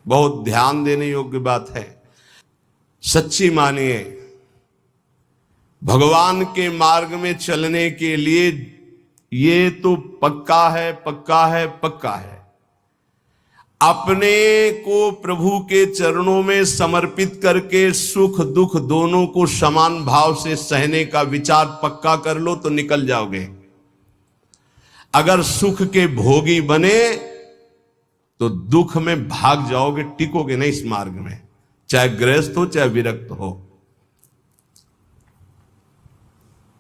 बहुत ध्यान देने योग्य बात है। सच्ची मानिए, भगवान के मार्ग में चलने के लिए ये तो पक्का है, पक्का है, पक्का है। अपने को प्रभु के चरणों में समर्पित करके सुख दुख दोनों को समान भाव से सहने का विचार पक्का कर लो तो निकल जाओगे। अगर सुख के भोगी बने तो दुख में भाग जाओगे, टिकोगे नहीं इस मार्ग में, चाहे गृहस्थ हो चाहे विरक्त हो।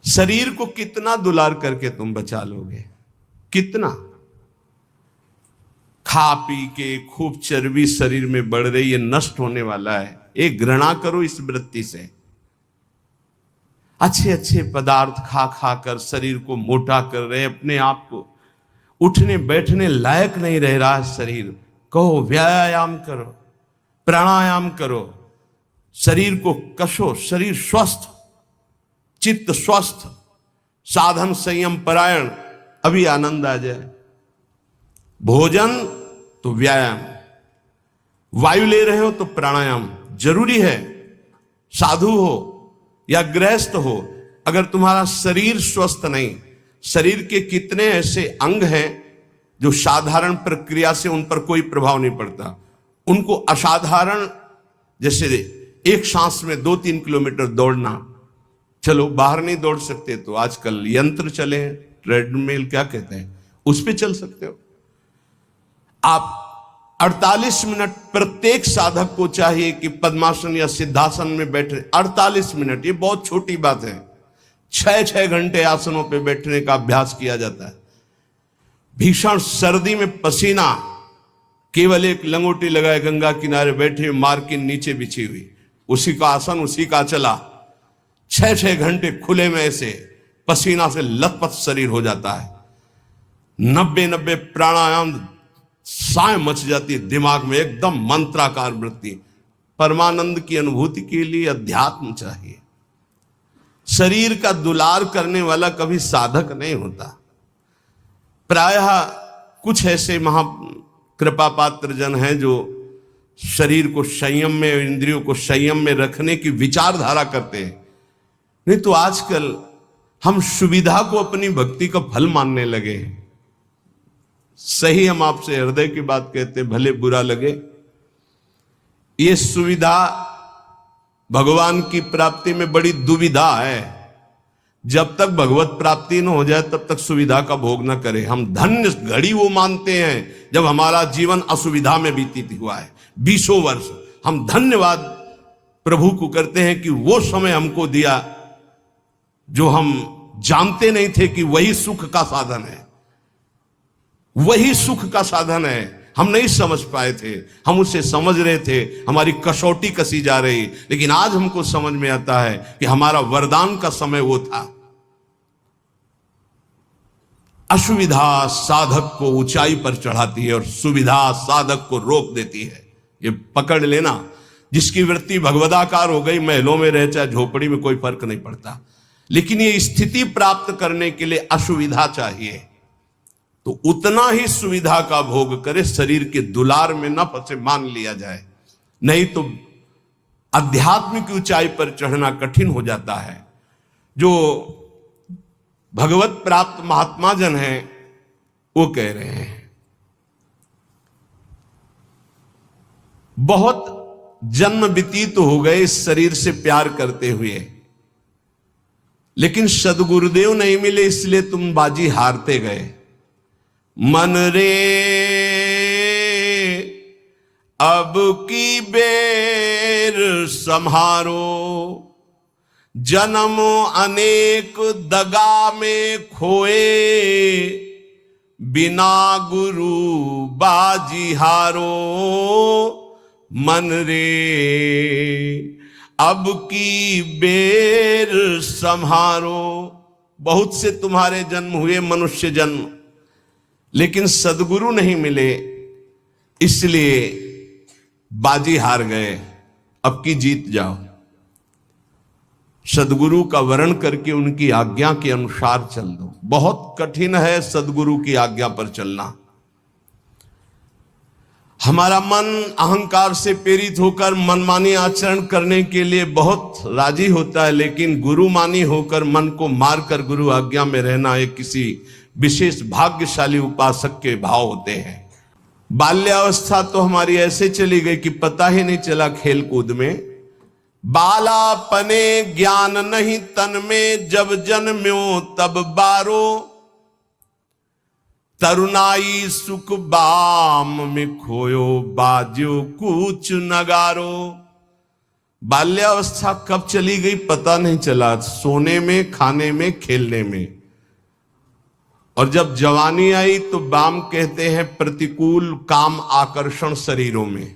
शरीर को कितना दुलार करके तुम बचा लोगे, कितना? खा पी के खूब चर्बी शरीर में बढ़ रही है, नष्ट होने वाला है। एक घृणा करो इस वृत्ति से। अच्छे अच्छे पदार्थ खा खा कर शरीर को मोटा कर रहे, अपने आप को उठने बैठने लायक नहीं रह रहा है शरीर। कहो व्यायाम करो, प्राणायाम करो, शरीर को कसो, शरीर स्वस्थ, चित्त स्वस्थ, साधन संयम परायण, अभी आनंद आ जाए। भोजन तो व्यायाम, वायु ले रहे हो तो प्राणायाम जरूरी है। साधु हो या गृहस्थ हो, अगर तुम्हारा शरीर स्वस्थ नहीं, शरीर के कितने ऐसे अंग हैं जो साधारण प्रक्रिया से उन पर कोई प्रभाव नहीं पड़ता, उनको असाधारण, जैसे एक सांस में 2-3 किलोमीटर दौड़ना, चलो बाहर नहीं दौड़ सकते तो आजकल यंत्र चले हैं, ट्रेडमिल क्या कहते हैं, उस पे चल सकते हो आप। 48 मिनट प्रत्येक साधक को चाहिए कि पद्मासन या सिद्धासन में बैठे 48 मिनट। ये बहुत छोटी बात है। 6-6 घंटे आसनों पे बैठने का अभ्यास किया जाता है। भीषण सर्दी में पसीना, केवल एक लंगोटी लगाए गंगा किनारे बैठे, मार्किन नीचे बिछी हुई, उसी का आसन उसी का चला, 6-6 घंटे खुले में ऐसे पसीना से लथपथ शरीर हो जाता है। 90 प्राणायाम, साय मच जाती है दिमाग में, एकदम मंत्राकार वृत्ति। परमानंद की अनुभूति के लिए अध्यात्म चाहिए। शरीर का दुलार करने वाला कभी साधक नहीं होता। प्रायः कुछ ऐसे महा कृपा पात्र जन हैं जो शरीर को संयम में, इंद्रियों को संयम में रखने की विचारधारा करते हैं। नहीं तो आजकल हम सुविधा को अपनी भक्ति का फल मानने लगे हैं। सही, हम आपसे हृदय की बात कहते, भले बुरा लगे। ये सुविधा भगवान की प्राप्ति में बड़ी दुविधा है। जब तक भगवत प्राप्ति न हो जाए तब तक सुविधा का भोग न करें। हम धन्य घड़ी वो मानते हैं जब हमारा जीवन असुविधा में बीतित हुआ है, 20 वर्ष। हम धन्यवाद प्रभु को करते हैं कि वो समय हमको दिया जो हम जानते नहीं थे कि वही सुख का साधन है, वही सुख का साधन है। हम नहीं समझ पाए थे, हम उसे समझ रहे थे, हमारी कसौटी कसी जा रही, लेकिन आज हमको समझ में आता है कि हमारा वरदान का समय वो था। असुविधा साधक को ऊंचाई पर चढ़ाती है और सुविधा साधक को रोक देती है। ये पकड़ लेना। जिसकी वृत्ति भगवदाकार हो गई, महलों में रहे चाहे झोपड़ी में, कोई फर्क नहीं पड़ता। लेकिन ये स्थिति प्राप्त करने के लिए असुविधा चाहिए, तो उतना ही सुविधा का भोग करे, शरीर के दुलार में न फंसे, मान लिया जाए। नहीं तो आध्यात्मिक ऊंचाई पर चढ़ना कठिन हो जाता है। जो भगवत प्राप्त महात्मा जन हैं वो कह रहे हैं, बहुत जन्म व्यतीत हो गए इस शरीर से प्यार करते हुए, लेकिन सदगुरुदेव नहीं मिले, इसलिए तुम बाजी हारते गए। मन रे अब की बेर संहारो, जन्म अनेक दगा में खोए, बिना गुरु बाजी हारो। मन रे अब की बेर संहारो। बहुत से तुम्हारे जन्म हुए, मनुष्य जन्म, लेकिन सदगुरु नहीं मिले, इसलिए बाजी हार गए। अब की जीत जाओ। सदगुरु का वर्ण करके उनकी आज्ञा के अनुसार चल दो। बहुत कठिन है सदगुरु की आज्ञा पर चलना। हमारा मन अहंकार से प्रेरित होकर मनमानी आचरण करने के लिए बहुत राजी होता है, लेकिन गुरुमानी होकर मन को मारकर गुरु आज्ञा में रहना एक किसी विशेष भाग्यशाली उपासक के भाव होते हैं। बाल्यावस्था तो हमारी ऐसे चली गई कि पता ही नहीं चला खेल कूद में। बालापने ज्ञान नहीं तन में, जब जन्म्यो तब बारो, तरुणाई सुख बाम में खोयो, बाज्यो कूच नगारो। बाल्यावस्था कब चली गई पता नहीं चला, सोने में, खाने में, खेलने में। और जब जवानी आई तो बाम कहते हैं प्रतिकूल काम आकर्षण शरीरों में।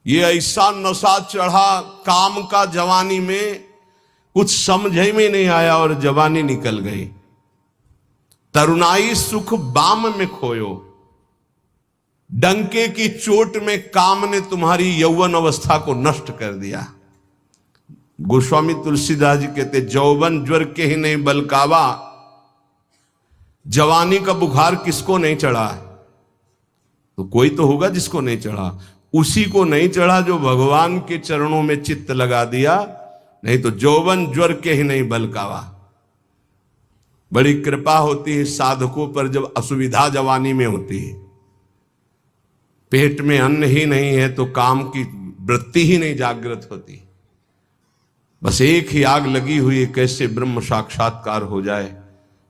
ये ऐसा नशा चढ़ा काम का जवानी में, कुछ समझ ही में नहीं आया और जवानी निकल गई। तरुणाई सुख बाम में खोयो, डंके की चोट में काम ने तुम्हारी यौवन अवस्था को नष्ट कर दिया। गोस्वामी तुलसीदास जी कहते जौवन ज्वर के ही नहीं बलकावा, जवानी का बुखार किसको नहीं चढ़ा? तो कोई तो होगा जिसको नहीं चढ़ा। उसी को नहीं चढ़ा जो भगवान के चरणों में चित्त लगा दिया, नहीं तो जौवन ज्वर के ही नहीं बलकावा। बड़ी कृपा होती है साधकों पर जब असुविधा जवानी में होती है, पेट में अन्न ही नहीं है तो काम की वृत्ति ही नहीं जागृत होती। बस एक ही आग लगी हुई है, कैसे ब्रह्म साक्षात्कार हो जाए,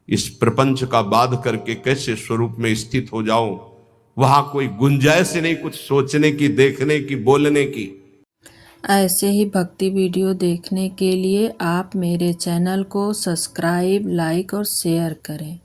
इस प्रपंच का बाध करके कैसे स्वरूप में स्थित हो जाओ। वहां कोई गुंजाइश नहीं कुछ सोचने की, देखने की, बोलने की। ऐसे ही भक्ति वीडियो देखने के लिए आप मेरे चैनल को सब्सक्राइब, लाइक और शेयर करें।